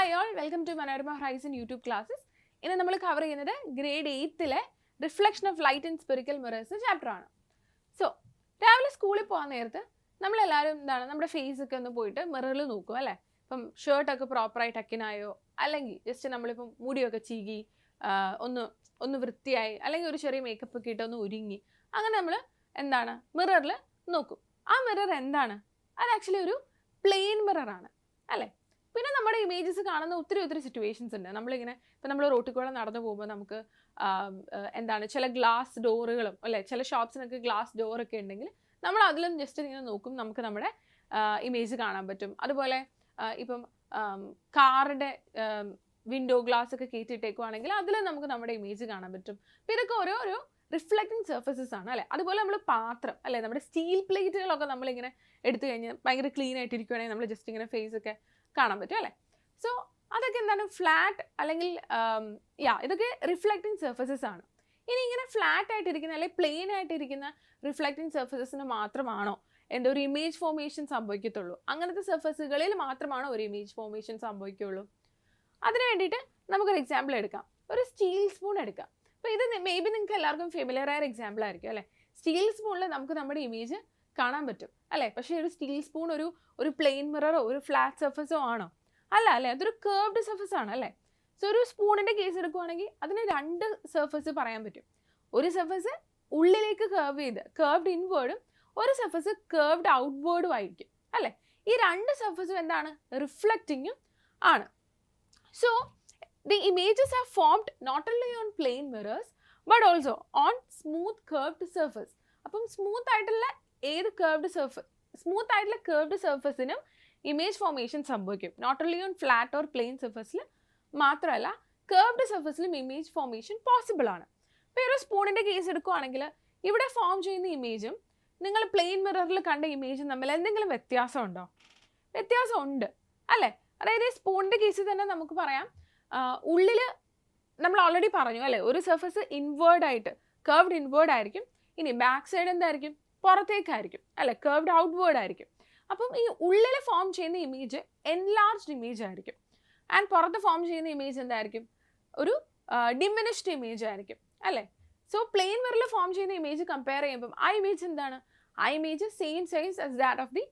Hi all, welcome to Manorama Horizon YouTube classes. In we will cover grade 8 reflection of light in spherical mirrors chapter. So, travel school we will face mirror. Shirt proper just makeup mirror mirror actually a plain mirror. പിന്നെ നമ്മുടെ images കാണുന്ന ഒത്തിരി situations ഉണ്ട്. നമ്മളിങ്ങനെ ഇപ്പം നമ്മൾ റോട്ടിൽ കൂടെ നടന്നു പോകുമ്പോൾ നമുക്ക് എന്താണ് ചില ഗ്ലാസ് ഡോറുകളും അല്ലേ, ചില ഷോപ്സിനൊക്കെ ഗ്ലാസ് ഡോറൊക്കെ ഉണ്ടെങ്കിൽ നമ്മൾ അതിലും ജസ്റ്റ് ഇങ്ങനെ നോക്കും, നമുക്ക് നമ്മുടെ ഇമേജ് കാണാൻ പറ്റും. അതുപോലെ ഇപ്പം കാറിൻ്റെ വിൻഡോ ഗ്ലാസ് ഒക്കെ കയറ്റിയിട്ടേക്കുവാണെങ്കിൽ അതിൽ നമുക്ക് നമ്മുടെ ഇമേജ് കാണാൻ പറ്റും. അപ്പം ഇതൊക്കെ ഓരോ റിഫ്ലക്റ്റിംഗ് സർഫസസ് ആണ് അല്ലേ. അതുപോലെ നമ്മൾ പാത്രം അല്ലേ, നമ്മുടെ സ്റ്റീൽ പ്ലേറ്റുകളൊക്കെ നമ്മളിങ്ങനെ എടുത്തു കഴിഞ്ഞാൽ ഭയങ്കര ക്ലീൻ ആയിട്ടിരിക്കുകയാണെങ്കിൽ നമ്മൾ ജസ്റ്റ് ഇങ്ങനെ ഫേസ് ഒക്കെ കാണാൻ പറ്റും അല്ലേ. സോ അതൊക്കെ എന്താണ് ഫ്ലാറ്റ് അല്ലെങ്കിൽ ഇതൊക്കെ റിഫ്ലക്റ്റിംഗ് സർഫസസ് ആണ്. ഇനി ഇങ്ങനെ ഫ്ലാറ്റ് ആയിട്ടിരിക്കുന്ന അല്ലെങ്കിൽ പ്ലെയിൻ ആയിട്ടിരിക്കുന്ന റിഫ്ലക്റ്റിംഗ് സർഫസസിന് മാത്രമാണോ ഒരു ഇമേജ് ഫോർമേഷൻ സംഭവിക്കത്തുള്ളൂ? അങ്ങനത്തെ സർഫസുകളിൽ മാത്രമാണോ ഒരു ഇമേജ് ഫോർമേഷൻ സംഭവിക്കുള്ളൂ? അതിന് വേണ്ടിയിട്ട് നമുക്കൊരു എക്സാമ്പിൾ എടുക്കാം. ഒരു സ്റ്റീൽ സ്പൂൺ എടുക്കാം. അപ്പോൾ ഇത് മേ ബി നിങ്ങൾക്ക് എല്ലാവർക്കും ഫെമിലിയർ ആയ എക്സാമ്പിൾ ആയിരിക്കും അല്ലേ. സ്റ്റീൽ സ്പൂണിൽ നമുക്ക് നമ്മുടെ ഇമേജ് കാണാൻ പറ്റും അല്ലേ. പക്ഷേ ഒരു സ്റ്റീൽ സ്പൂൺ ഒരു പ്ലെയിൻ മിററോ ഒരു ഫ്ലാറ്റ് സർഫസോ ആണോ? അല്ല അല്ലേ, അതൊരു കേർവ്ഡ് സർഫസ് ആണ് അല്ലേ. സോ ഒരു സ്പൂണിൻ്റെ കേസ് എടുക്കുവാണെങ്കിൽ അതിന് രണ്ട് സർഫസ് പറയാൻ പറ്റും. ഒരു സർഫസ് ഉള്ളിലേക്ക് കേർവ്ഡ് ഇൻവേർഡും ഒരു സർഫസ് കേർവ്ഡ് ഔട്ട്വേർഡും ആയിരിക്കും അല്ലേ. ഈ രണ്ട് സർഫസും എന്താണ്? റിഫ്ലക്റ്റിങ്ങും ആണ്. So the images are formed not only on plane mirrors but also on smooth curved surface. അപ്പം സ്മൂത്ത് ആയിട്ടുള്ള കേർവ്ഡ് സർഫസിനും ഇമേജ് ഫോർമേഷൻ സംഭവിക്കും. Not only on flat or plain സർഫസിൽ മാത്രമല്ല, കേർവ്ഡ് സർഫസിലും ഇമേജ് ഫോർമേഷൻ പോസിബിൾ ആണ്. ഇപ്പോൾ ഒരു സ്പൂണിൻ്റെ കേസ് എടുക്കുകയാണെങ്കിൽ ഇവിടെ ഫോം ചെയ്യുന്ന ഇമേജും നിങ്ങൾ പ്ലെയിൻ മിററിൽ കണ്ട ഇമേജും തമ്മിൽ എന്തെങ്കിലും വ്യത്യാസമുണ്ടോ? വ്യത്യാസമുണ്ട് അല്ലേ. അതായത് ഈ സ്പൂണിൻ്റെ കേസിൽ തന്നെ നമുക്ക് പറയാം, ഉള്ളിൽ നമ്മൾ ഓൾറെഡി പറഞ്ഞു അല്ലേ, ഒരു സർഫസ് കേർവ്ഡ് ഇൻവേർഡ് ആയിരിക്കും. ഇനി ബാക്ക് സൈഡ് എന്തായിരിക്കും? പുറത്തേക്കായിരിക്കും അല്ലേ, കേർവ്ഡ് ഔട്ട്വേർഡ് ആയിരിക്കും. അപ്പം ഈ ഉള്ളിൽ ഫോം ചെയ്യുന്ന ഇമേജ് എൻലാർജ്ഡ് ഇമേജ് ആയിരിക്കും. ആൻഡ് പുറത്ത് ഫോം ചെയ്യുന്ന ഇമേജ് എന്തായിരിക്കും? ഒരു ഡിമിനിഷ്ഡ് ഇമേജ് ആയിരിക്കും അല്ലേ. സോ പ്ലെയിൻ മിററിൽ ഫോം ചെയ്യുന്ന ഇമേജ് കമ്പയർ ചെയ്യുമ്പം ആ ഇമേജ് എന്താണ്? ആ image same size as that of the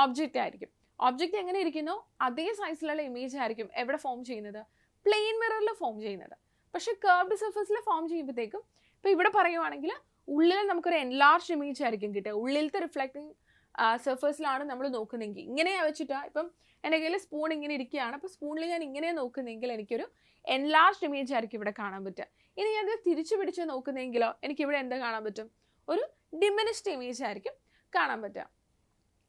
object ആയിരിക്കും. ഓബ്ജക്റ്റ് എങ്ങനെ ഇരിക്കുന്നോ അതേ സൈസിലുള്ള ഇമേജ് ആയിരിക്കും എവിടെ ഫോം ചെയ്യുന്നത്? പ്ലെയിൻ മിററിൽ ഫോം ചെയ്യുന്നത്. പക്ഷേ കേർവ്ഡ് സർഫസിൽ ഫോം ചെയ്യുമ്പോഴത്തേക്കും ഇപ്പോൾ ഇവിടെ പറയുവാണെങ്കിൽ ഉള്ളിൽ നമുക്കൊരു എൻലാർജ്ഡ് ഇമേജ് ആയിരിക്കും കിട്ടുക. ഉള്ളിലത്തെ റിഫ്ലക്റ്റിംഗ് സർഫസിലാണ് നമ്മൾ നോക്കുന്നതെങ്കിൽ ഇങ്ങനെയാണ് വെച്ചിട്ടാണ്. ഇപ്പം എൻ്റെ കയ്യിൽ സ്പൂൺ ഇങ്ങനെ ഇരിക്കുകയാണ്, അപ്പോൾ സ്പൂണിൽ ഞാൻ ഇങ്ങനെ നോക്കുന്നതെങ്കിൽ എനിക്കൊരു എൻലാർജ്ഡ് ഇമേജ് ആയിരിക്കും ഇവിടെ കാണാൻ പറ്റുക. ഇനി ഞാനത് തിരിച്ചു പിടിച്ച് നോക്കുന്നതെങ്കിലോ എനിക്കിവിടെ എന്താ കാണാൻ പറ്റും? ഒരു ഡിമിനിഷ്ഡ് ഇമേജ് ആയിരിക്കും കാണാൻ പറ്റുക.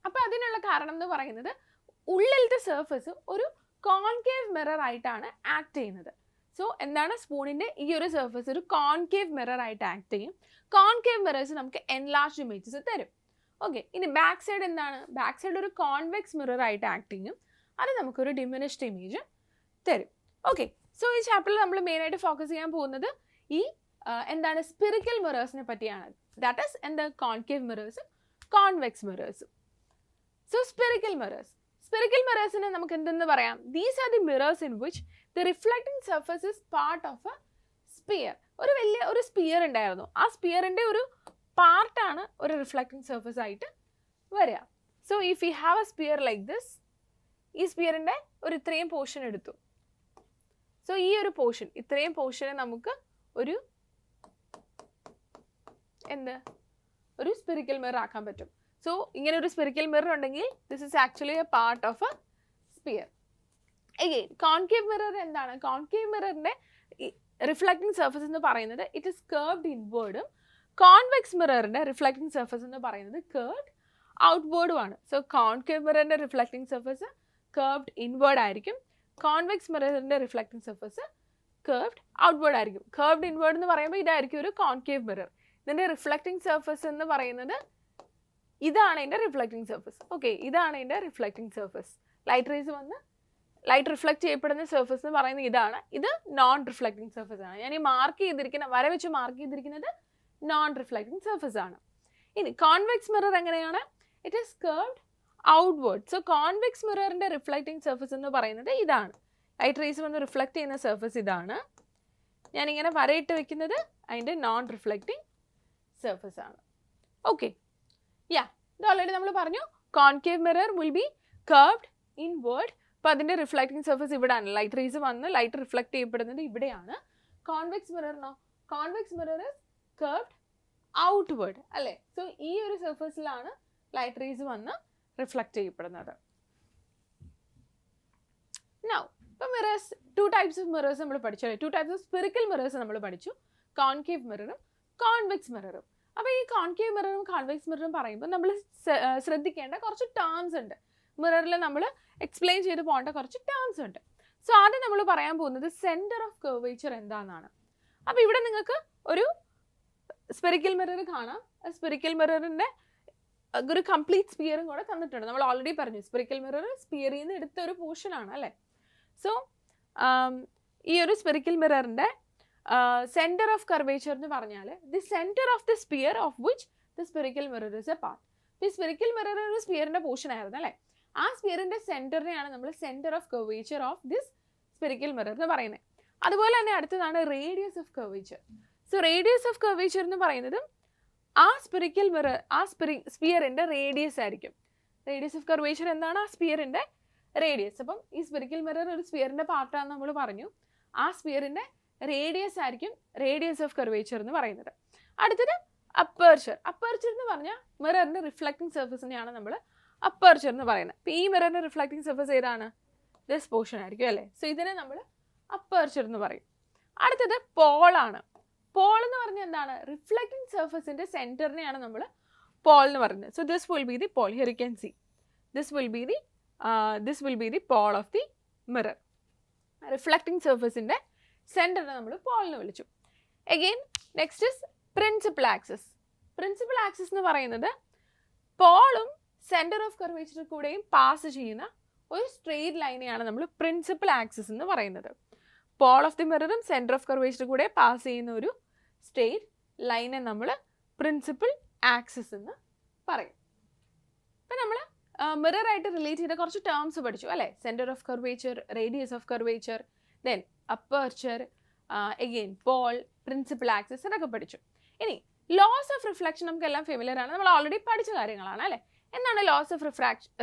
അപ്പോൾ അതിനുള്ള കാരണം എന്ന് പറയുന്നത് ഉള്ളിലത്തെ സർഫസ് ഒരു കോൺകേവ് മിറർ ആയിട്ടാണ് ആക്ട് ചെയ്യുന്നത്. സോ എന്താണ്? സ്പൂണിൻ്റെ ഈ ഒരു സർഫസ് ഒരു കോൺകേവ് മിറർ ആയിട്ട് ആക്ട് ചെയ്യും. കോൺകേവ് മിറേഴ്സ് നമുക്ക് എൻലാർജ്ഡ് ഇമേജസ് തരും. ഓക്കെ, ഇനി ബാക്ക് സൈഡ് എന്താണ്? ബാക്ക് സൈഡ് ഒരു കോൺവെക്സ് മിറർ ആയിട്ട് ആക്ട് ചെയ്യും. അത് നമുക്കൊരു ഡിമിനിഷ്ഡ് ഇമേജ് തരും. ഓക്കെ, സോ ഈ ചാപ്റ്ററിൽ നമ്മൾ മെയിനായിട്ട് ഫോക്കസ് ചെയ്യാൻ പോകുന്നത് ഈ എന്താണ് സ്പിറിക്കൽ മിറേഴ്സിനെ പറ്റിയാണ്. ദാറ്റ് ഈസ് എന്താ? കോൺകേവ് മിറേഴ്സും കോൺവെക്സ് മിറേഴ്സും. സോ സ്പിറിക്കൽ മിറേഴ്സിനെ നമുക്ക് എന്തെന്ന് പറയാം? These are the mirrors in which the reflecting surface is part of a sphere. ഒരു സ്പിയർ ഉണ്ടായിരുന്നു, ആ സ്പിയറിൻ്റെ ഒരു പാർട്ടാണ് ഒരു റിഫ്ലക്റ്റിംഗ് സർഫസ് ആയിട്ട് വരിക. So if you have a sphere like this, ഈ സ്പിയറിൻ്റെ ഇത്രയും പോർഷൻ എടുത്തു. സോ ഈ ഒരു ഇത്രയും പോർഷനെ നമുക്ക് ഒരു സ്പിറിക്കൽ മിറർ ആക്കാൻ പറ്റും. സോ ഇങ്ങനെ ഒരു സ്പിറിക്കൽ മിറർ ഉണ്ടെങ്കിൽ this is actually a part of a sphere. Again concave mirror എന്താണ്? കോൺകേവ് മിററിൻ്റെ റിഫ്ലക്റ്റിംഗ് സർഫസ് എന്ന് പറയുന്നത് ഇറ്റ് ഇസ് കേർവ്ഡ് ഇൻവേർഡും കോൺവെക്സ് മിററിൻ്റെ റിഫ്ലക്റ്റിംഗ് സർഫസ് എന്ന് പറയുന്നത് കേർവ്ഡ് ഔട്ട്വേർഡുമാണ്. സോ കോൺകേവ് മിററിൻ്റെ റിഫ്ലക്റ്റിംഗ് സർഫസ് കേർവ്ഡ് ഇൻവേർഡ് ആയിരിക്കും. കോൺവെക്സ് മിററിൻ്റെ റിഫ്ലക്റ്റിംഗ് സർഫസ് കേർവ്ഡ് ഔട്ട്വേർഡ് ആയിരിക്കും. കേർവ്ഡ് ഇൻവേർഡ് എന്ന് പറയുമ്പോൾ ഇതായിരിക്കും ഒരു കോൺകേവ് മിറർ. ഇതിൻ്റെ റിഫ്ലക്റ്റിംഗ് സർഫസ് എന്ന് പറയുന്നത് ഇതാണ് ഇതിൻ്റെ റിഫ്ലക്റ്റിംഗ് സർഫസ്. ഓക്കെ, ഇതാണ് ഇതിൻ്റെ റിഫ്ലക്റ്റിംഗ് സർഫസ്. ലൈറ്റ് റിഫ്ലക്റ്റ് ചെയ്യപ്പെടുന്ന സർഫസ് എന്ന് പറയുന്നത് ഇതാണ്. ഇത് നോൺ റിഫ്ലക്റ്റിംഗ് സർഫസ് ആണ്. ഞാൻ ഈ വര വെച്ച് മാർക്ക് ചെയ്തിരിക്കുന്നത് നോൺ റിഫ്ലക്റ്റിംഗ് സർഫസ് ആണ്. ഇനി കോൺവെക്സ് മിറർ എങ്ങനെയാണ്? It is curved outward. So convex മിററിൻ്റെ റിഫ്ലക്റ്റിംഗ് സർഫസ് എന്ന് പറയുന്നത് ഇതാണ്. ലൈറ്റ് റേസ് വന്ന് റിഫ്ലക്റ്റ് ചെയ്യുന്ന സർഫസ് ഇതാണ്. ഞാനിങ്ങനെ വരയിട്ട് വെക്കുന്നത് അതിൻ്റെ നോൺ റിഫ്ലക്റ്റിംഗ് സർഫസ് ആണ്. ഓക്കെ, യാ, ഇത് ഓൾറെഡി നമ്മൾ പറഞ്ഞു. Concave mirror will be curved inward. അപ്പോൾ അതിൻ്റെ റിഫ്ലക്റ്റിംഗ് സർഫസ് ഇവിടെയാണ്. ലൈറ്റ് റേസ് വന്ന് ലൈറ്റ് റിഫ്ലക്റ്റ് ചെയ്യപ്പെടുന്നത് ഇവിടെയാണ്. കോൺവെക്സ് മിററിനോ, convex mirror is curved outward അല്ലേ. സോ ഈ ഒരു സർഫസിലാണ് ലൈറ്റ് റേസ് വന്ന് റിഫ്ലക്റ്റ് ചെയ്യപ്പെടുന്നത്. നൗ ഇപ്പോൾ മിറേഴ്സ്, 2 types ഓഫ് മിറേഴ്സ് നമ്മൾ പഠിച്ചു അല്ലേ. 2 types ഓഫ് സ്പെറിക്കൽ മിറേഴ്സ് നമ്മൾ പഠിച്ചു, കോൺകേവ് മിററും കോൺവെക്സ് മിററും. അപ്പോൾ ഈ കോൺകേവ് മിററും കോൺവെക്സ് മിററും പറയുമ്പോൾ നമ്മൾ ശ്രദ്ധിക്കേണ്ട കുറച്ച് ടേംസ് ഉണ്ട്. മിററിൽ നമ്മൾ എക്സ്പ്ലെയിൻ ചെയ്ത് പോകേണ്ട കുറച്ച് ടേംസ് ഉണ്ട്. സോ ആദ്യം നമ്മൾ പറയാൻ പോകുന്നത് സെൻറ്റർ ഓഫ് കർവേച്ചർ എന്താണെന്നാണ്. അപ്പോൾ ഇവിടെ നിങ്ങൾക്ക് ഒരു സ്പെറിക്കൽ മിറർ കാണാം. സ്പെറിക്കൽ മിററിൻ്റെ ഒരു കംപ്ലീറ്റ് സ്പിയറും കൂടെ തന്നിട്ടുണ്ട്. നമ്മൾ ഓൾറെഡി പറഞ്ഞു സ്പെറിക്കൽ മിറർ സ്പിയറിൽ നിന്ന് എടുത്ത ഒരു പോർഷനാണ് അല്ലേ. സോ ഈ ഒരു സ്പെറിക്കൽ മിററിൻ്റെ സെൻറ്റർ ഓഫ് കർവേച്ചർ എന്ന് പറഞ്ഞാൽ the centre of the sphere of which the spherical mirror is a part. ഈ സ്പെറിക്കൽ മിറർ ഒരു സ്പിയറിൻ്റെ പോർഷൻ ആയിരുന്നു അല്ലേ. ആ സ്പിയറിൻ്റെ സെൻറ്ററിനെയാണ് നമ്മൾ centre of curvature of this spherical mirror എന്ന് പറയുന്നത്. അതുപോലെ തന്നെ അടുത്തതാണ് radius of curvature. So radius of curvature എന്ന് പറയുന്നത് ആ സ്പെറിക്കൽ മിറർ, ആ സ്പിയറിൻ്റെ റേഡിയസ് ആയിരിക്കും. റേഡിയസ് ഓഫ് കർവേച്ചർ എന്താണ്? ആ സ്പിയറിൻ്റെ റേഡിയസ്. അപ്പം ഈ സ്പെറിക്കൽ മിറർ ഒരു സ്പിയറിൻ്റെ പാർട്ടാണെന്ന് നമ്മൾ പറഞ്ഞു. ആ സ്പിയറിൻ്റെ റേഡിയസ് ആയിരിക്കും റേഡിയസ് ഓഫ് കർവേച്ചർ എന്ന് പറയുന്നത്. അടുത്തത് അപ്പേർച്ചർ. അപ്പേർച്ചർ എന്ന് പറഞ്ഞാൽ മിററിൻ്റെ റിഫ്ലക്റ്റിംഗ് സർഫസിനെയാണ് നമ്മൾ അപ്പേർച്ചർ എന്ന് പറയുന്നത്. അപ്പോൾ ഈ മിററിൻ്റെ റിഫ്ലക്റ്റിംഗ് സർഫസ് ഏതാണ്? ദിസ് പോർഷൻ ആയിരിക്കും അല്ലേ. സോ ഇതിനെ നമ്മൾ അപ്പേർച്ചർ എന്ന് പറയും. അടുത്തത് പോളാണ്. പോൾ എന്ന് പറഞ്ഞാൽ എന്താണ്? റിഫ്ലക്റ്റിംഗ് സർഫസിൻ്റെ സെൻറ്ററിനെയാണ് നമ്മൾ പോൾ എന്ന് പറയുന്നത്. So this will be the pole. Here you can see this will be the pole of the mirror. Reflecting സർഫസിൻ്റെ സെൻറ്ററിനെ നമ്മൾ പോൾ എന്ന് വിളിച്ചു. Again next is principal axis. Principal axis എന്ന് പറയുന്നത് പോളും സെൻറ്റർ ഓഫ് കർവേച്ചർ കൂടെയും പാസ് ചെയ്യുന്ന ഒരു സ്ട്രെയിറ്റ് ലൈനെയാണ് നമ്മൾ പ്രിൻസിപ്പൽ ആക്സിസ് എന്ന് പറയുന്നത്. പോൾ ഓഫ് ദി മിററും സെൻറ്റർ ഓഫ് കർവേച്ചർ കൂടെ പാസ് ചെയ്യുന്ന ഒരു സ്ട്രെയിറ്റ് ലൈനെ നമ്മൾ പ്രിൻസിപ്പൽ ആക്സിസ് എന്ന് പറയും. ഇപ്പം നമ്മൾ മിററായിട്ട് റിലേറ്റ് ചെയ്ത കുറച്ച് ടേംസ് പഠിച്ചു അല്ലേ. Centre of curvature, radius of curvature, then aperture, again pole, principal axis ഇതൊക്കെ പഠിച്ചു. ഇനി ലോസ് ഓഫ് റിഫ്ലക്ഷൻ നമുക്കെല്ലാം ഫെമിലിയർ ആണ്, നമ്മൾ ഓൾറെഡി പഠിച്ച കാര്യങ്ങളാണ് അല്ലേ. എന്താണ് laws of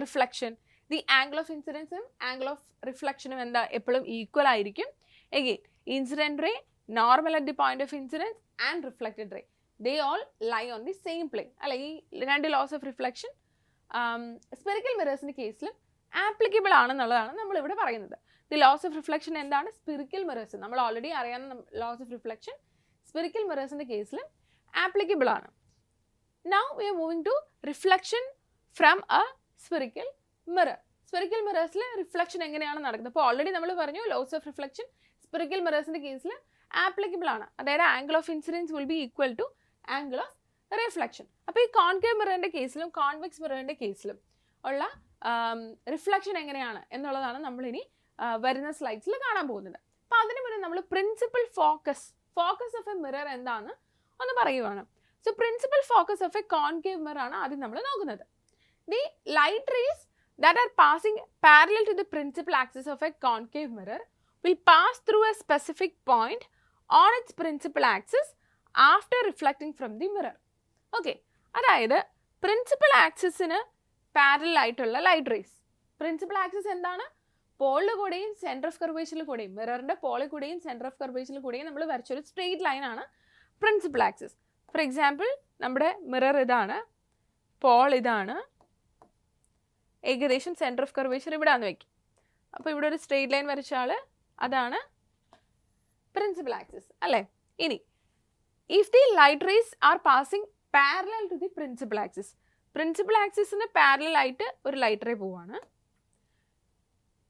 reflection? The angle of ഇൻസിഡൻസും ആംഗിൾ ഓഫ് റിഫ്ലക്ഷനും എന്താ? എപ്പോഴും ഈക്വൽ ആയിരിക്കും. Again incident ray, normal at the point of incidence and reflected ray, they all lie on the same plane അല്ലെ. ഈ രണ്ട് ലോസ് ഓഫ് റിഫ്ലക്ഷൻ സ്പെറിക്കൽ മിറേഴ്സിൻ്റെ കേസിലും ആപ്ലിക്കബിൾ ആണെന്നുള്ളതാണ് നമ്മളിവിടെ പറയുന്നത്. ദി ലോസ് ഓഫ് റിഫ്ലക്ഷൻ എന്താണ്? സ്പെറിക്കൽ മിറേഴ്സ് നമ്മൾ ഓൾറെഡി അറിയാവുന്ന ലോസ് ഓഫ് റിഫ്ലക്ഷൻ സ്പെറിക്കൽ മിറേഴ്സിൻ്റെ കേസിലും ആപ്ലിക്കബിൾ ആണ്. Now we are moving to reflection from a spherical mirror. Spherical മിറേഴ്സിൽ റിഫ്ലക്ഷൻ എങ്ങനെയാണ് നടക്കുന്നത്? അപ്പോൾ ഓൾറെഡി നമ്മൾ പറഞ്ഞു ലോസ് ഓഫ് റിഫ്ലക്ഷൻ സ്പെറിക്കൽ മിറേഴ്സിൻ്റെ കേസിൽ ആപ്ലിക്കബിൾ ആണ്. അതായത് angle of incidence will be equal to angle of reflection. അപ്പോൾ ഈ കോൺകേവ് മിററിൻ്റെ കേസിലും കോൺവെക്സ് മിററിൻ്റെ കേസിലും ഉള്ള റിഫ്ലക്ഷൻ എങ്ങനെയാണ് എന്നുള്ളതാണ് നമ്മളിനി വരുന്ന സ്ലൈഡ്സിൽ കാണാൻ പോകുന്നത്. അപ്പോൾ അതിന് മുന്നേ നമ്മൾ principal focus of A mirror എന്താണെന്ന് ഒന്ന് പറയുവാണ്. So principal focus of a concave mirror ആണ് ആദ്യം നമ്മൾ നോക്കുന്നത്. The light raise that are passing parallel to the principal axis of a concave mirror will pass through a specific point on its principal axis after reflecting from the mirror. Okay, അതായത് principal ആക്സിസിന് parallel ആയിട്ടുള്ള light rays. Principal axis എന്താണ്? പോളിൽ കൂടെയും centre of കർവേച്ചറിൽ കൂടെയും മിററിൻ്റെ പോളിൽ കൂടെയും centre of കർവേച്ചറിൽ കൂടെയും നമ്മൾ വരച്ചൊരു straight ലൈനാണ് പ്രിൻസിപ്പൽ ആക്സിസ്. ഫോർ എക്സാമ്പിൾ നമ്മുടെ മിറർ ഇതാണ്, പോൾ ഇതാണ്, ഏകദേശം സെൻറ്റർ ഓഫ് കർവേച്ചർ ഇവിടെ ആണെന്ന് വയ്ക്കും. അപ്പോൾ ഇവിടെ ഒരു സ്ട്രെയിറ്റ് ലൈൻ വരച്ചാൽ അതാണ് പ്രിൻസിപ്പൽ ആക്സിസ് അല്ലേ. ഇനി if the light rays are passing parallel to the principal axis, principal ആക്സിസിന് പാരലൽ ആയിട്ട് ഒരു ലൈറ്റ് റേ പോവാണ്.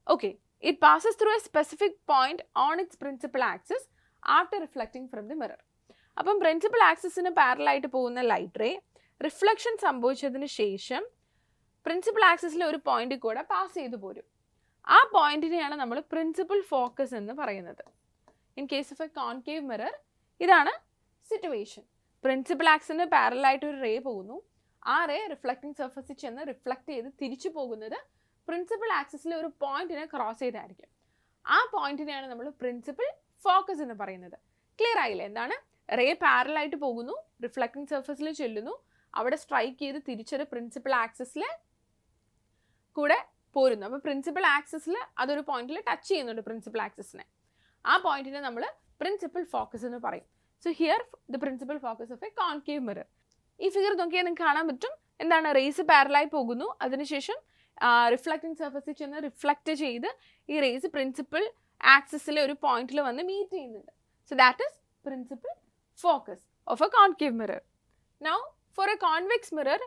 Okay, it passes through a specific point on its principal axis after reflecting from the mirror. അപ്പം principal ആക്സിസിന് parallel ആയിട്ട് പോകുന്ന light ray reflection സംഭവിച്ചതിന് ശേഷം principal ആക്സിസിലെ ഒരു പോയിന്റിൽ കൂടെ പാസ് ചെയ്തു പോരും. ആ പോയിന്റിനെയാണ് നമ്മൾ പ്രിൻസിപ്പൽ ഫോക്കസ് എന്ന് പറയുന്നത്. In case of a concave mirror ഇതാണ് സിറ്റുവേഷൻ. പ്രിൻസിപ്പൽ ആക്സിന് പാരലായിട്ട് ഒരു റേ പോകുന്നു. ആ റേ റിഫ്ലക്റ്റിംഗ് സർഫസിൽ ചെന്ന് റിഫ്ലക്റ്റ് ചെയ്ത് തിരിച്ചു പോകുന്നത് പ്രിൻസിപ്പൽ ആക്സിസിലെ ഒരു പോയിന്റിനെ ക്രോസ് ചെയ്തായിരിക്കും. ആ പോയിന്റിനെയാണ് നമ്മൾ പ്രിൻസിപ്പൽ ഫോക്കസ് എന്ന് പറയുന്നത്. ക്ലിയർ ആയില്ലേ? എന്താണ്? റേ പാരലൽ ആയിട്ട് പോകുന്നു, റിഫ്ലക്റ്റിംഗ് സർഫസിൽ ചെല്ലുന്നു, അവിടെ സ്ട്രൈക്ക് ചെയ്ത് തിരിച്ചൊരു പ്രിൻസിപ്പൽ ആക്സിസിൽ കൂടെ പോരുന്നു. അപ്പോൾ പ്രിൻസിപ്പൽ ആക്സിസിൽ അതൊരു പോയിന്റിൽ ടച്ച് ചെയ്യുന്നുണ്ട് പ്രിൻസിപ്പൽ ആക്സിസിനെ. ആ പോയിന്റിനെ നമ്മൾ പ്രിൻസിപ്പൽ ഫോക്കസ് എന്ന് പറയും. So here the principal focus of a concave mirror. ഈ ഫിഗർ നോക്കിയാൽ നിങ്ങൾക്ക് കാണാൻ പറ്റും. എന്താണ്? റേസ് പാരലായി പോകുന്നു, അതിനുശേഷം റിഫ്ലക്റ്റിംഗ് സർഫസിൽ ചെന്ന് റിഫ്ലക്റ്റ് ചെയ്ത് ഈ റേസ് പ്രിൻസിപ്പൽ ആക്സിസിലെ ഒരു പോയിന്റിൽ വന്ന് മീറ്റ് ചെയ്യുന്നുണ്ട്. So that is principal focus of a concave mirror. Now for a convex mirror,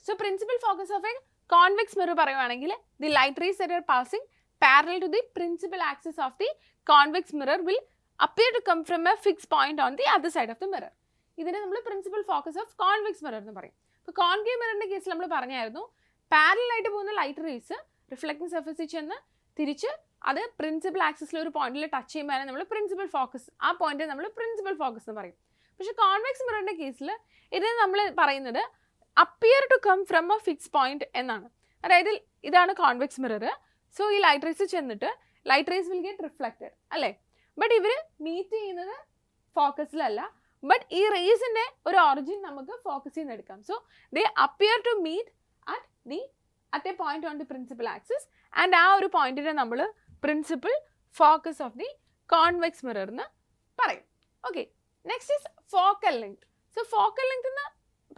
so principal focus of a convex mirror പറയുവാണെങ്കിൽ the light rays that are passing parallel to the principal axis of the convex mirror will appear to come from a fixed point on the other side of the mirror. ഇതിനെ നമ്മൾ principal focus of convex mirror എന്ന് പറയും. ഇപ്പോൾ concave മിററിന്റെ കേസിൽ നമ്മൾ പറഞ്ഞായിരുന്നു parallel ആയിട്ട് പോകുന്ന ലൈറ്റ് റേസ് റിഫ്ലക്റ്റിംഗ് സർഫസിൽ ചെന്ന് തിരിച്ച് അത് പ്രിൻസിപ്പൽ ആക്സിസിൽ ഒരു പോയിന്റിൽ ടച്ച് ചെയ്യുമ്പോൾ നമ്മൾ പ്രിൻസിപ്പൽ ഫോക്കസ്, ആ പോയിന്റ് നമ്മൾ പ്രിൻസിപ്പൽ ഫോക്കസ് എന്ന് പറയും. പക്ഷേ കോൺവെക്സ് മിററിന്റെ കേസിൽ ഇതിന് നമ്മൾ പറയുന്നത് appear to come from a fix point എന്നാണ്. അതായത് ഇതാണ് കോൺവെക്സ് മിറർ. സോ ഈ ലൈറ്റ് റേസ് ചെന്നിട്ട് light rays will get reflected അല്ലേ. ബട്ട് ഇവർ മീറ്റ് ചെയ്യുന്നത് ഫോക്കസിലല്ല, ബട്ട് ഈ റേസിന്റെ ഒരു ഒറിജിൻ നമുക്ക് ഫോക്കസിൽ നിന്ന് എടുക്കാം. So they appear to meet at a point on the principal axis, and ആ ഒരു പോയിന്റിനെ നമ്മൾ principal focus of the convex mirror എന്ന് പറയും. Okay, next is focal length. So focal length എന്ന്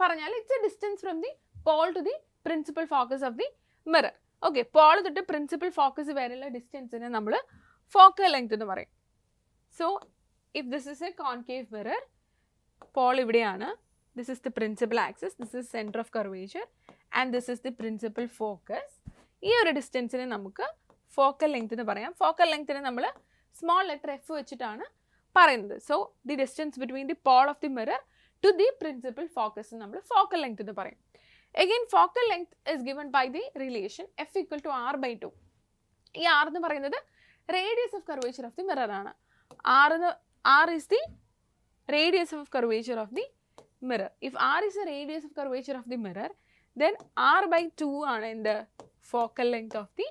പറഞ്ഞാൽ it's a distance from the pole to the principal focus of the mirror. Okay, pole തൊട്ട് principal focus വരെയുള്ള ഡിസ്റ്റൻസിനെ നമ്മൾ focal length എന്ന് പറയും. So if this is a concave mirror, Paul ഇവിടെയാണ്, this is the principal axis, this is centre of curvature, and this is the principal focus. ഈ ഒരു ഡിസ്റ്റൻസിനെ നമുക്ക് ഫോക്കൽ ലെങ്ത് എന്ന് പറയാം. ഫോക്കൽ ലെങ്ത്തിനെ നമ്മൾ സ്മോൾ ലെറ്റർ എഫ് വെച്ചിട്ടാണ് പറയുന്നത്. So the distance between the pole of the mirror to the principal focus നമ്മൾ focal length എന്ന് പറയും. Again, focal length is given by the relation f equal to r by 2. ഈ r എന്ന് പറയുന്നത് radius of curvature of the mirror ആണ്. r is the radius of curvature of the mirror. If r is the radius of curvature of the mirror, then r by 2 ആണ് in the focal length of the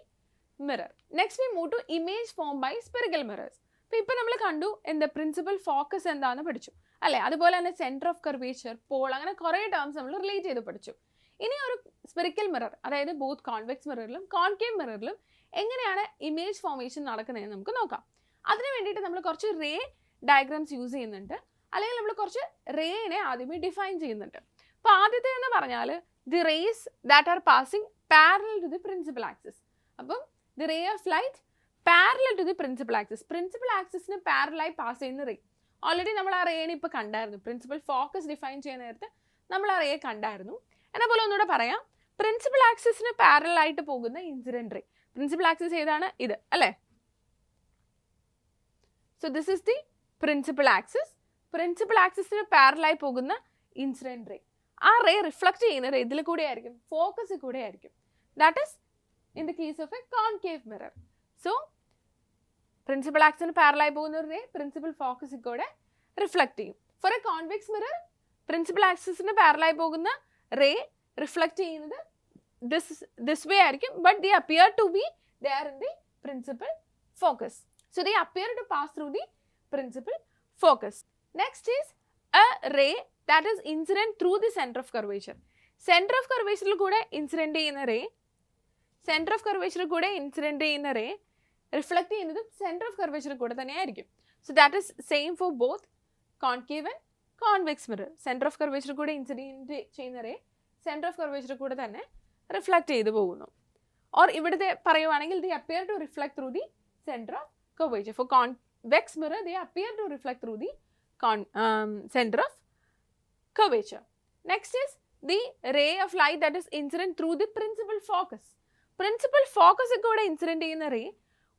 mirror. Next we move to image formed by spherical mirrors. ഇപ്പോൾ നമ്മൾ കണ്ടു എന്താ principal focus എന്താണെന്ന് പഠിച്ചു അല്ലേ. അതുപോലെ തന്നെ സെൻറ്റർ ഓഫ് കർവേച്ചർ, പോൾ, അങ്ങനെ കുറേ ടേംസ് നമ്മൾ റിലേറ്റ് ചെയ്ത് പഠിച്ചു. ഇനി ഒരു സ്പെറിക്കൽ മിറർ, അതായത് ബോത്ത് കോൺവെക്സ് മിററിലും കോൺകേവ് മിററിലും എങ്ങനെയാണ് ഇമേജ് ഫോർമേഷൻ നടക്കുന്നതെന്ന് നമുക്ക് നോക്കാം. അതിന് വേണ്ടിയിട്ട് നമ്മൾ കുറച്ച് റേ ഡയഗ്രാംസ് യൂസ് ചെയ്യുന്നുണ്ട്, അല്ലെങ്കിൽ നമ്മൾ കുറച്ച് റേനെ ആദ്യമേ ഡിഫൈൻ ചെയ്യുന്നുണ്ട്. അപ്പോൾ ആദ്യത്തെ എന്ന് പറഞ്ഞാൽ the rays that are passing parallel to the principal axis. അപ്പം the ray of light parallel to the principal axis, principal ആക്സിസിന് പാരലായി പാസ് ചെയ്യുന്ന റേ. ഓൾറെഡി നമ്മൾ ആ റേനെ ഇപ്പോൾ കണ്ടായിരുന്നു, പ്രിൻസിപ്പൽ ഫോക്കസ് ഡിഫൈൻ ചെയ്യുന്ന നേരത്തെ നമ്മൾ ആ റേ കണ്ടായിരുന്നു. എന്നാൽ പോലെ ഒന്നുകൂടെ പറയാം, പ്രിൻസിപ്പൽ ആക്സിസിന് പാരലായിട്ട് പോകുന്ന ഇൻസിഡന്റ് റേ. പ്രിൻസിപ്പൽ ആക്സിസ് ഏതാണ്? ഇത് അല്ലേ. So this is the principal axis. Principal ആക്സിസിന് പാരലായി പോകുന്ന ഇൻസിഡന്റ് റേ. ആ റേ റിഫ്ലക്ട് ചെയ്യുന്നത് ഇതിൽ കൂടെ ആയിരിക്കും, ഫോക്കസിൽ കൂടെ ആയിരിക്കും. That is in the case of a concave mirror. So principal ആക്സിസിന് പാരലായി പോകുന്ന ഒരു റേ പ്രിൻസിപ്പൽ ഫോക്കസിൽ കൂടെ റിഫ്ലക്ട് ചെയ്യും. For a convex mirror principal ആക്സിസിന് പാരലായി പോകുന്ന റേ റിഫ്ലക്ട് ചെയ്യുന്നത് ദിസ് വേ ആയിരിക്കും, but they appear to be there in the principal focus. So they appear to pass through the principal focus. Next is a ray that is incident through the centre of curvature. Centre of കർവേച്ചറിൽ കൂടെ incident ചെയ്യുന്ന ray, centre of കർവേച്ചറിൽ കൂടെ incident ചെയ്യുന്ന ray reflect ചെയ്യുന്നതും centre of കർവേച്ചറിൽ കൂടെ തന്നെ ആയിരിക്കും. So that is same for both concave and convex mirror. Centre of curvature കൂടെ ഇൻസിഡന്റ് ചെയ്യുന്ന റേ സെൻറ്റർ ഓഫ് കർവേച്ചർ കൂടെ തന്നെ റിഫ്ലക്ട് ചെയ്ത് പോകുന്നു. ഓർ ഇവിടുത്തെ പറയുവാണെങ്കിൽ they appear to reflect through the centre of curvature. For convex mirror they appear to reflect through the centre of curvature. Next is the ray of light that is incident through the principal focus. Principal ഫോക്കസിൽ കൂടെ incident ചെയ്യുന്ന ray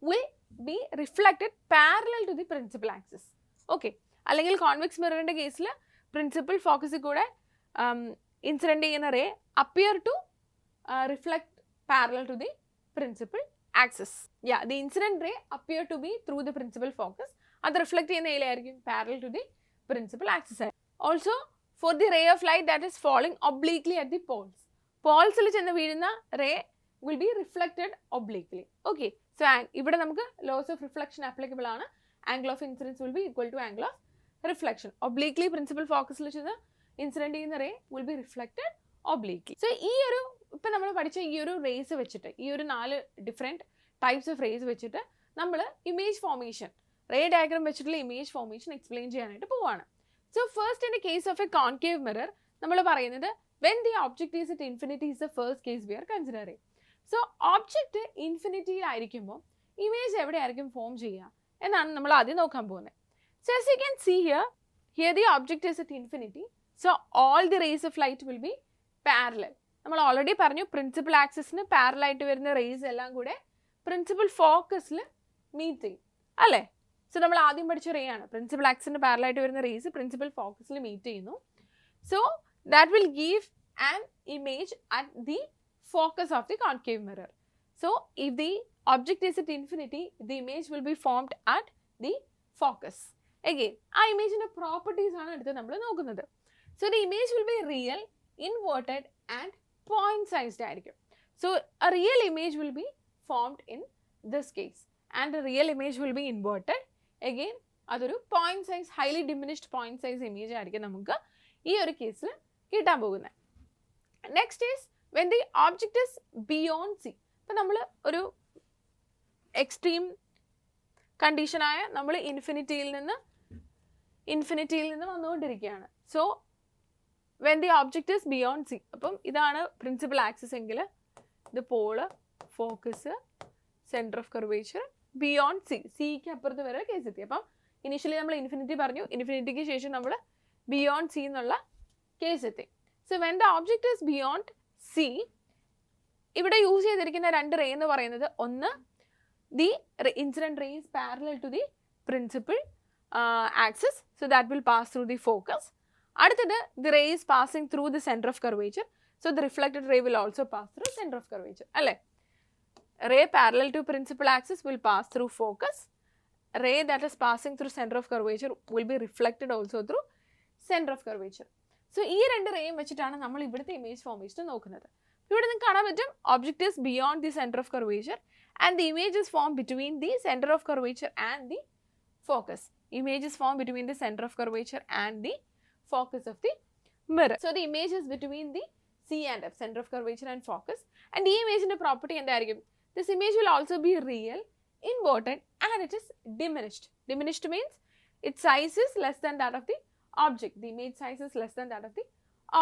will be reflected parallel to the principal axis. Okay, അല്ലെങ്കിൽ convex മിററിൻ്റെ കേസിൽ principal ഫോക്കസിൽ കൂടെ incident ചെയ്യുന്ന ray appear to reflect parallel to the principal axis. The incident ray appear to be through the principal focus. അത് reflect ചെയ്യുന്ന ഏരിയയായിരിക്കും parallel to the principal axis. Also for the ray of light that is falling obliquely at the Paul's, പോൾസിൽ ചെന്ന് വീഴുന്ന ray will be reflected obliquely. Okay, so ഇവിടെ നമുക്ക് laws of reflection applicable ആണ്. Angle of incidence will be equal to angle of reflection. Obliquely principal ഫോക്കസിൽ ചെയ്ത് incident ചെയ്യുന്ന ray will be reflected obliquely. So ഈ ഒരു ഇപ്പം നമ്മൾ പഠിച്ച ഈ ഒരു റേസ് വെച്ചിട്ട്, ഈ ഒരു 4 ഡിഫറെൻറ്റ് ടൈപ്സ് ഓഫ് റേസ് വെച്ചിട്ട് നമ്മൾ ഇമേജ് ഫോർമേഷൻ, റേ ഡയഗ്രാം വെച്ചിട്ടുള്ള ഇമേജ് ഫോർമേഷൻ എക്സ്പ്ലെയിൻ ചെയ്യാനായിട്ട് പോവാണ്. So first in the case of a concave mirror നമ്മൾ പറയുന്നത് when the object is at infinity is the first case we are considering. So object ഇൻഫിനിറ്റിയിലായിരിക്കുമ്പോൾ image എവിടെയായിരിക്കും form ചെയ്യുക എന്നാണ് നമ്മൾ ആദ്യം നോക്കാൻ പോകുന്നത്. So as you can see here the object is at infinity. So all the rays of light will be parallel. നമ്മൾ already പറഞ്ഞു പ്രിൻസിപ്പൽ ആക്സിസിന് പാരലായിട്ട് വരുന്ന റേസ് എല്ലാം കൂടെ പ്രിൻസിപ്പൽ ഫോക്കസിൽ മീറ്റ് ചെയ്യും അല്ലേ. സോ നമ്മൾ ആദ്യം പഠിച്ച റേ ആണ് പ്രിൻസിപ്പൽ ആക്സിന് പാരലായിട്ട് വരുന്ന റേസ് പ്രിൻസിപ്പൽ ഫോക്കസിൽ മീറ്റ് ചെയ്യുന്നു. So that will give an image at the focus of the concave mirror. So if the object is at infinity, the image will be formed at the focus. Again, ആ ഇമേജിൻ്റെ properties ആണ് എടുത്ത് നമ്മൾ നോക്കുന്നത്. So the image will be real, inverted and point sized ആയിരിക്കും. So a real image will be formed in this case and a real image will be inverted. Again അതൊരു point size, highly diminished point size image ആയിരിക്കും നമുക്ക് ഈ ഒരു കേസിൽ കിട്ടാൻ പോകുന്നത്. Next is when the object is beyond C. അപ്പം നമ്മൾ ഒരു എക്സ്ട്രീം കണ്ടീഷനായ നമ്മൾ ഇൻഫിനിറ്റിയിൽ നിന്ന് വന്നുകൊണ്ടിരിക്കുകയാണ്. So when the object is beyond C, അപ്പം ഇതാണ് പ്രിൻസിപ്പൽ ആക്സിസ് എങ്കിൽ ഇത് pole, focus, centre of curvature, beyond C, സിക്ക് അപ്പുറത്ത് വരെ കേസ് എത്തി. അപ്പം ഇനീഷ്യലി നമ്മൾ ഇൻഫിനിറ്റി പറഞ്ഞു, ഇൻഫിനിറ്റിക്ക് ശേഷം നമ്മൾ ബിയോണ്ട് സി എന്നുള്ള കേസ് എത്തി. So when the object is beyond C, ഇവിടെ യൂസ് ചെയ്തിരിക്കുന്ന 2 റേ എന്ന് പറയുന്നത്, ഒന്ന് the incident ray is parallel to the principal axis, so that will pass through the focus. அடுத்தது the ray is passing through the center of curvature, so the reflected ray will also pass through center of curvature. അല്ലേ, ray parallel to principal axis will pass through focus. Ray that is passing through center of curvature will be reflected also through center of curvature. So ഈ 2 റേയും വെച്ചിട്ടാണ് നമ്മൾ ഇവിടുത്തെ image formation നോക്കുന്നത്. ഇവിടെ നിങ്ങൾക്ക് കാണാൻ പറ്റും object is beyond the centre of curvature and the image is formed between the center of curvature and the focus. Image is formed between the center of curvature and the focus of the mirror. So the image is between the C and F, center of curvature and focus. And the image in the property and the this image will also be real, inverted and it is diminished. Diminished means its size is less than that of the object. The image size is less than that of the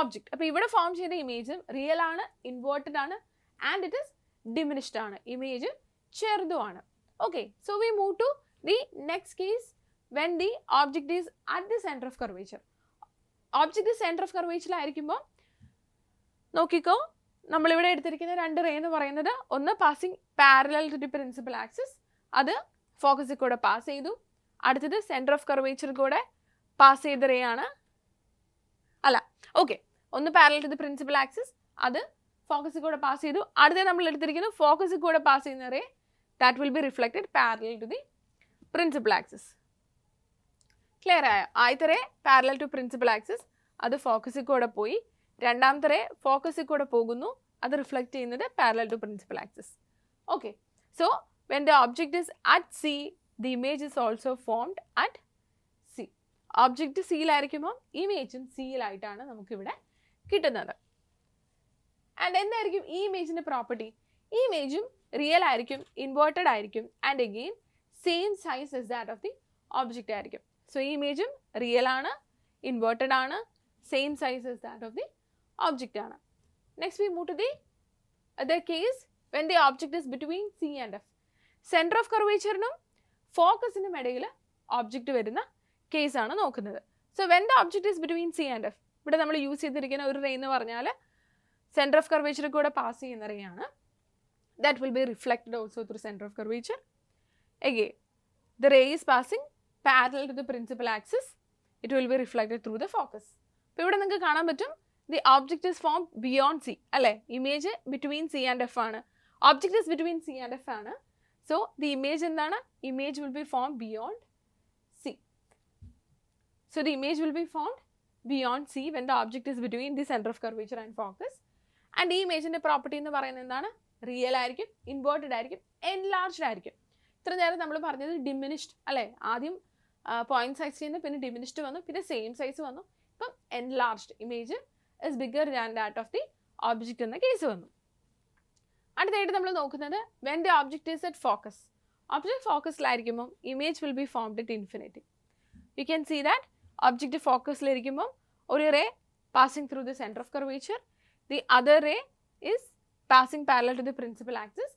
object. അപ്പോൾ ഇവിടെ form ചെയ്ത image real ആണ്, inverted ആണ് and it is diminished ആണ്, image ചെറുതുമാണ്. Okay, so we move to the next case when the object is at the centre of curvature. Object centre of കർവേച്ചറിലായിരിക്കുമ്പോൾ നോക്കിക്കോ, നമ്മളിവിടെ എടുത്തിരിക്കുന്ന 2 റേ എന്ന് പറയുന്നത്, ഒന്ന് passing parallel to the principal axis, അത് ഫോക്കസിൽ കൂടെ പാസ് ചെയ്തു. അടുത്തത് സെൻറ്റർ ഓഫ് കർവേച്ചർ കൂടെ പാസ് ചെയ്ത റേ ആണ്, അല്ല ഓക്കെ, ഒന്ന് parallel to the principal axis, അത് ഫോക്കസിൽ കൂടെ പാസ് ചെയ്തു. അടുത്ത നമ്മൾ എടുത്തിരിക്കുന്നു ഫോക്കസിൽ കൂടെ പാസ് ചെയ്യുന്ന ray, that will be reflected parallel to the principal axis. Clear ആയോ? ആദ്യത്തെ ray parallel to principal axis, അത് ഫോക്കസിൽ കൂടെ പോയി. രണ്ടാമത്തെ റേ ഫോക്കസിൽ കൂടെ പോകുന്നു, അത് റിഫ്ലക്റ്റ് ചെയ്യുന്നത് parallel to principal axis. Okay, so when the object is at C, the image is also formed at C. Object സിയിലായിരിക്കുമ്പോൾ ഇമേജും സിയിലായിട്ടാണ് നമുക്കിവിടെ കിട്ടുന്നത്. ആൻഡ് എന്തായിരിക്കും ഈ ഇമേജിൻ്റെ പ്രോപ്പർട്ടി? ഈ ഇമേജും റിയൽ ആയിരിക്കും, ഇൻവേർട്ടഡ് ആയിരിക്കും and again same size is that of the object ആയിരിക്കും. സോ ഈ ഇമേജും റിയൽ ആണ്, ഇൻവേർട്ടഡ് ആണ്, same size is that of the object ആണ്. Next we move to the other case when the object is between C and F. Centre of കർവേച്ചറിനും ഫോക്കസിനും ഇടയിൽ object വരുന്ന കേസാണ് നോക്കുന്നത്. So when the object is between C and F, ഇവിടെ നമ്മൾ use ചെയ്തിരിക്കുന്ന ഒരു റേ എന്ന് പറഞ്ഞാൽ സെൻറ്റർ ഓഫ് കർവേച്ചറിൽ കൂടെ പാസ് ചെയ്യുന്ന റേ ആണ്. That will be reflected also through centre of curvature. Again, the ray is passing parallel to the principal axis. It will be reflected through the focus. അപ്പോൾ ഇവിടെ നിങ്ങൾക്ക് കാണാൻ പറ്റും the object is formed beyond C, അല്ലേ? Image between C and F ആണ്. Object is between C and F ആണ്. So the image എന്താണ്? Image will be formed beyond C. So the image will be formed beyond C when the object is between the center of curvature and focus. And ഈ ഇമേജിൻ്റെ property എന്ന് പറയുന്നത് എന്താണ്? Real ആയിരിക്കും, inverted ആയിരിക്കും, enlarged ആയിരിക്കും. ഇത്ര നേരം നമ്മൾ പറഞ്ഞത് ഡിമിനിഷ്ഡ് അല്ലേ, ആദ്യം പോയിന്റ് സൈസ് ചെയ്യുന്നത്, പിന്നെ ഡിമിനിഷ്ഡ് വന്നു, പിന്നെ സെയിം സൈസ് വന്നു, ഇപ്പം enlarged image is bigger than that of the object എന്ന കേസ് വന്നു. അടുത്തായിട്ട് നമ്മൾ നോക്കുന്നത് when the object is at focus. Object ഫോക്കസിലായിരിക്കുമ്പോൾ image will be formed at infinity. You can see that object ഫോക്കസിലിരിക്കുമ്പോൾ ഒരു ray passing through the centre of curvature, the other ray is passing parallel to the principal axis,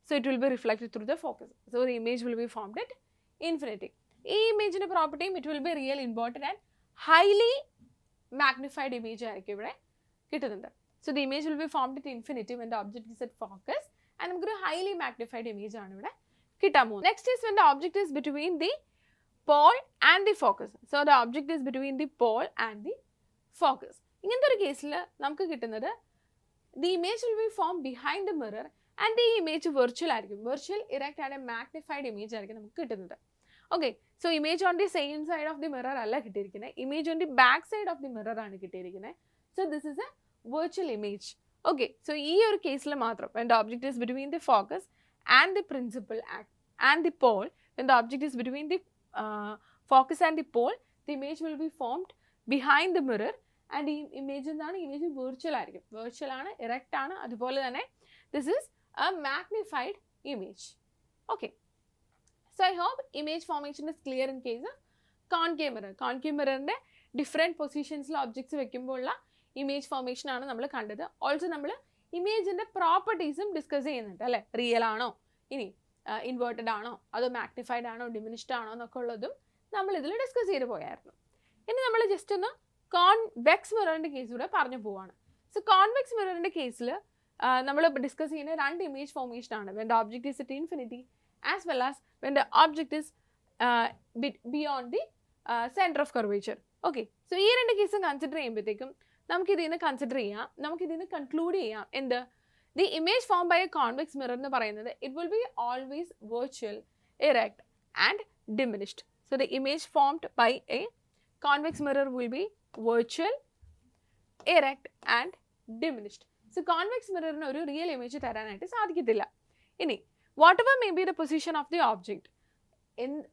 so it will be reflected through the focus. So the image will be formed at infinity. This image in property, it will be real, inverted and highly magnified image. So the image will be formed at infinity when the object is at focus, and a highly magnified image. Next is when the object is between the pole and the focus. So the object is between the pole and the focus. In this case, the image will be formed behind the mirror and the image virtual ആയിരിക്കും. Virtual, erect and a magnified image ആയിരിക്കും നമുക്ക് കിട്ടുന്നത്. Okay, so image on the same side of the mirror അല്ല കിട്ടിയിരിക്കുന്നത്, image on the back side of the mirror ആണ് കിട്ടിയിരിക്കുന്നത്. So this is a virtual image. Okay, so ഈ ഒരു കേസിൽ മാത്രം when the object is between the focus and the principal and the pole, when the object is between the focus and the pole, the image will be formed behind the mirror. And image എന്താണ്, image virtual ആയിരിക്കും, virtual ആണ്, erect ആണ്, അതുപോലെ തന്നെ this is a magnified image. Okay, so I hope image formation is clear in case of concave mirror. Concave മിററിൻ്റെ different പൊസിഷൻസിൽ objects വെക്കുമ്പോഴുള്ള image formation ആണ് നമ്മൾ കണ്ടത്. ഓൾസോ നമ്മൾ ഇമേജിൻ്റെ പ്രോപ്പർട്ടീസും ഡിസ്കസ് ചെയ്യുന്നുണ്ട് അല്ലേ, റിയൽ ആണോ, ഇനി ഇൻവേർട്ടഡ് ആണോ, അതോ മാഗ്നിഫൈഡ് ആണോ, ഡിമിനിഷ്ഡ് ആണോ എന്നൊക്കെ ഉള്ളതും നമ്മൾ ഇതിൽ ഡിസ്കസ് ചെയ്ത് പോയായിരുന്നു. ഇനി നമ്മൾ ജസ്റ്റ് ഒന്ന് കോൺവെക്സ് മിററിൻ്റെ കേസ് കൂടെ പറഞ്ഞു പോവാണ്. സോ കോൺവെക്സ് മിററിൻ്റെ കേസിൽ നമ്മൾ ഡിസ്കസ് ചെയ്യുന്ന രണ്ട് ഇമേജ് ഫോർമേഷൻ ആണ്, when the object is at infinity as well as when the object is beyond the centre of curvature. Okay, so ഈ രണ്ട് കേസും കൺസിഡർ ചെയ്യുമ്പോഴത്തേക്കും നമുക്കിതിൽ നിന്ന് കൺസിഡർ ചെയ്യാം, നമുക്കിതിൽ നിന്ന് കൺക്ലൂഡ് ചെയ്യാം എന്ത്, the image form by a convex mirror എന്ന് പറയുന്നത് it will be always virtual, erect and diminished. So the image formed by a convex mirror will be virtual, erect and diminished. So convex mirror ന് ഒരു real image തരാനായിട്ട് സാധിക്കത്തില്ല. ഇനി whatever may be the position of the object,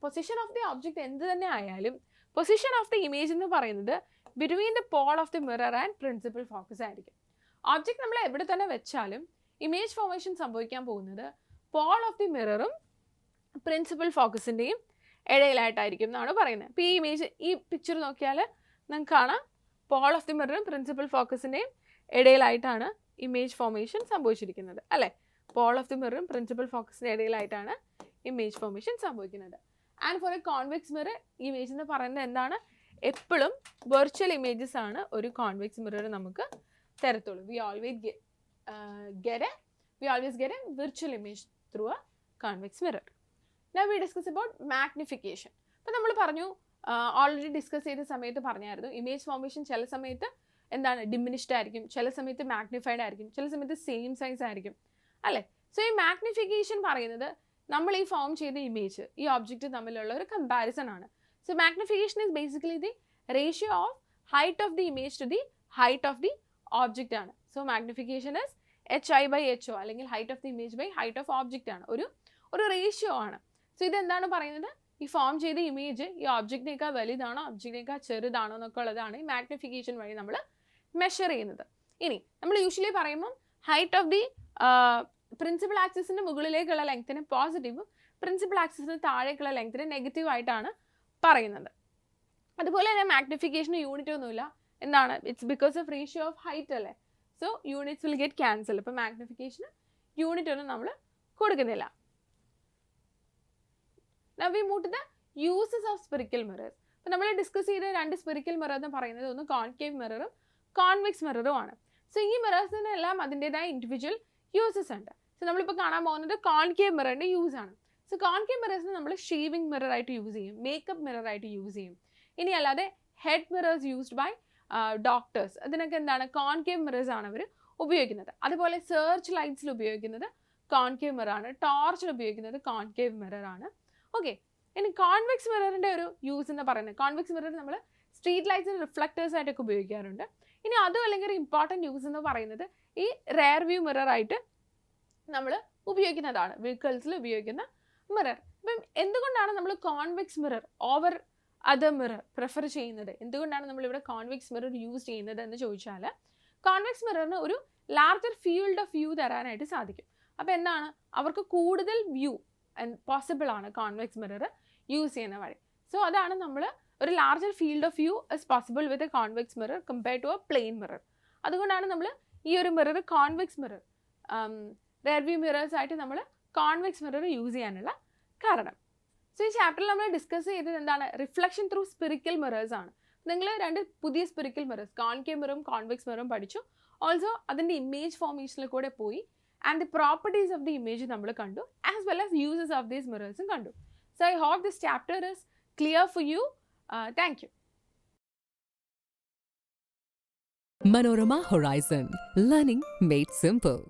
position of the object എന്ത് തന്നെ ആയാലും position of the image എന്ന് പറയുന്നത് between the pole of the mirror and principal focus ആയിരിക്കും. ഒബ്ജക്റ്റ് നമ്മൾ എവിടെ തന്നെ വെച്ചാലും ഇമേജ് ഫോർമേഷൻ സംഭവിക്കാൻ പോകുന്നത് പോൾ ഓഫ് ദി മിററും പ്രിൻസിപ്പൽ ഫോക്കസിൻ്റെയും ഇടയിലായിട്ടായിരിക്കും എന്നാണ് പറയുന്നത്. അപ്പോൾ ഈ ഇമേജ്, ഈ പിക്ചർ നോക്കിയാൽ നമുക്ക് കാണാം പോൾ ഓഫ് ദി മിററും പ്രിൻസിപ്പൽ ഫോക്കസിൻ്റെയും ഇടയിലായിട്ടാണ് ഇമേജ് ഫോർമേഷൻ സംഭവിച്ചിരിക്കുന്നത് അല്ലേ. പോൾ ഓഫ് ദി മിററും പ്രിൻസിപ്പൽ ഫോക്കസിൻ്റെ ഇടയിലായിട്ടാണ് ഇമേജ് ഫോർമേഷൻ സംഭവിക്കുന്നത്. And for a convex mirror image എന്ന് പറയുന്നത് എന്താണ്, എപ്പോഴും വെർച്വൽ ഇമേജസ് ആണ് ഒരു കോൺവെക്സ് മിറർ നമുക്ക് തരത്തുള്ളൂ. We always get a virtual image through a convex mirror. Now we discuss about magnification. അപ്പോൾ നമ്മൾ പറഞ്ഞു, ഓൾറെഡി ഡിസ്കസ് ചെയ്ത സമയത്ത് പറഞ്ഞായിരുന്നു, ഇമേജ് ഫോർമേഷൻ ചില സമയത്ത് എന്താണ് ഡിമിനിഷ്ഡ് ആയിരിക്കും, ചില സമയത്ത് മാഗ്നിഫൈഡ് ആയിരിക്കും, ചില സമയത്ത് സെയിം സൈസ് ആയിരിക്കും അല്ലേ. സോ ഈ മാഗ്നിഫിക്കേഷൻ പറയുന്നത് നമ്മൾ ഈ ഫോം ചെയ്ത ഇമേജ്, ഈ ഒബ്ജക്റ്റ് തമ്മിലുള്ള ഒരു കമ്പാരിസൺ ആണ്. So magnification is basically the ratio of height of the image to the height of the object ആണ്. സോ മാഗ്നിഫിക്കേഷൻ ഇസ് HI/HO അല്ലെങ്കിൽ height of the image by height of object ആണ്, ഒരു ratio ആണ്. So ഇതെന്താണ് പറയുന്നത്, ഈ form ചെയ്ത image ഈ ഒബ്ജക്റ്റിനേക്കാൾ വലുതാണോ ഒബ്ജക്റ്റിനേക്കാൾ ചെറുതാണോ എന്നൊക്കെ ഉള്ളതാണ് ഈ മാഗ്നിഫിക്കേഷൻ വഴി നമ്മൾ മെഷർ ചെയ്യുന്നത്. ഇനി നമ്മൾ യൂഷ്വലി പറയുമ്പോൾ ഹൈറ്റ് ഓഫ് ദി പ്രിൻസിപ്പൽ ആക്സിസിന് മുകളിലേക്കുള്ള ലെങ്ത്തിന് പോസിറ്റീവും പ്രിൻസിപ്പൽ ആക്സിസിന് താഴേക്കുള്ള ലെങ്ത്തിന് നെഗറ്റീവ് ആയിട്ടാണ് പറയുന്നത്. അതുപോലെ തന്നെ മാഗ്നിഫിക്കേഷന് യൂണിറ്റ് ഒന്നുമില്ല, എന്താണ്, it's because of ratio of height അല്ലേ. So units will get cancel. ഇപ്പോൾ മാഗ്നിഫിക്കേഷന് യൂണിറ്റ് ഒന്നും നമ്മൾ കൊടുക്കുന്നില്ല. Now we move to the uses of spherical mirrors. അപ്പോൾ നമ്മൾ ഡിസ്കസ് ചെയ്ത രണ്ട് സ്പെറിക്കൽ മിറർ എന്ന് പറയുന്നത് ഒന്ന് കോൺകേവ് മിററും കോൺവെക്സ് മിററും ആണ്. സോ ഈ മിറേഴ്സിനെല്ലാം അതിൻ്റെതായ ഇൻഡിവിജ്വൽ യൂസസ് ഉണ്ട്. സോ നമ്മളിപ്പോൾ കാണാൻ പോകുന്നത് കോൺകേവ് മിററിൻ്റെ യൂസ് ആണ്. സോ കോൺകേവ് മിറേഴ്സിന് നമ്മൾ ഷേവിംഗ് മിറർ ആയിട്ട് യൂസ് ചെയ്യും, മേക്കപ്പ് മിറർ ആയിട്ട് യൂസ് ചെയ്യും. ഇനി അല്ലാതെ head mirrors used by doctors, അതിനൊക്കെ എന്താണ് കോൺകേവ് മിറേഴ്സ് ആണ് അവർ ഉപയോഗിക്കുന്നത്. അതുപോലെ സെർച്ച് ലൈറ്റ്സിൽ ഉപയോഗിക്കുന്നത് കോൺകേവ് മിറർ ആണ്, ടോർച്ചിൽ ഉപയോഗിക്കുന്നത് കോൺകേവ് മിറർ ആണ്. ഓക്കെ, ഇനി കോൺവെക്സ് മിററിൻ്റെ ഒരു യൂസ് എന്ന് പറയുന്നത്, കോൺവെക്സ് മിറർ നമ്മൾ സ്ട്രീറ്റ് ലൈറ്റ്സിന് റിഫ്ലക്റ്റേഴ്സ് ആയിട്ടൊക്കെ ഉപയോഗിക്കാറുണ്ട്. ഇനി അതും അല്ലെങ്കിൽ ഒരു ഇമ്പോർട്ടൻറ്റ് യൂസ് എന്ന് പറയുന്നത് ഈ റെയർ വ്യൂ മിറർ ആയിട്ട് നമ്മൾ ഉപയോഗിക്കുന്നതാണ്, വെഹിക്കിൾസിൽ ഉപയോഗിക്കുന്ന മിറർ. ഇപ്പം എന്തുകൊണ്ടാണ് നമ്മൾ convex mirror over other mirror prefer ചെയ്യുന്നത്, എന്തുകൊണ്ടാണ് നമ്മളിവിടെ കോൺവെക്സ് മിറർ യൂസ് ചെയ്യുന്നത് എന്ന് ചോദിച്ചാൽ, കോൺവെക്സ് മിററിന് ഒരു ലാർജർ ഫീൽഡ് ഓഫ് വ്യൂ തരാനായിട്ട് സാധിക്കും. അപ്പോൾ എന്താണ്, അവർക്ക് കൂടുതൽ വ്യൂ പോസിബിൾ ആണ് കോൺവെക്സ് മിറർ യൂസ് ചെയ്യുന്ന വഴി. സോ അതാണ് നമ്മൾ ഒരു larger field of view is possible with a convex mirror compared to a plain mirror. അതുകൊണ്ടാണ് നമ്മൾ ഈ ഒരു mirror convex mirror, rear view mirrors ആയിട്ട് നമ്മൾ കോൺവെക്സ് മിറർ യൂസ് ചെയ്യാനുള്ള കാരണം. സോ ഈ ചാപ്റ്ററിൽ നമ്മൾ ഡിസ്കസ് ചെയ്തത് എന്താണ്, റിഫ്ലക്ഷൻ ത്രൂ സ്പെറിക്കൽ മിറേഴ്സ് ആണ്. നിങ്ങൾ 2 പുതിയ സ്പെറിക്കൽ മിറേഴ്സ്, കോൺകേവ് മിററും കോൺവെക്സ് മിററും പഠിച്ചു. ഓൾസോ അതിൻ്റെ ഇമേജ് ഫോർമേഷനിൽ കൂടെ പോയി and the properties of the image നമ്മൾ കണ്ടു, as well as uses of these മിറേഴ്സും കണ്ടു. So I hope this chapter is clear for you. Thank you. Manorama Horizon. Learning made simple.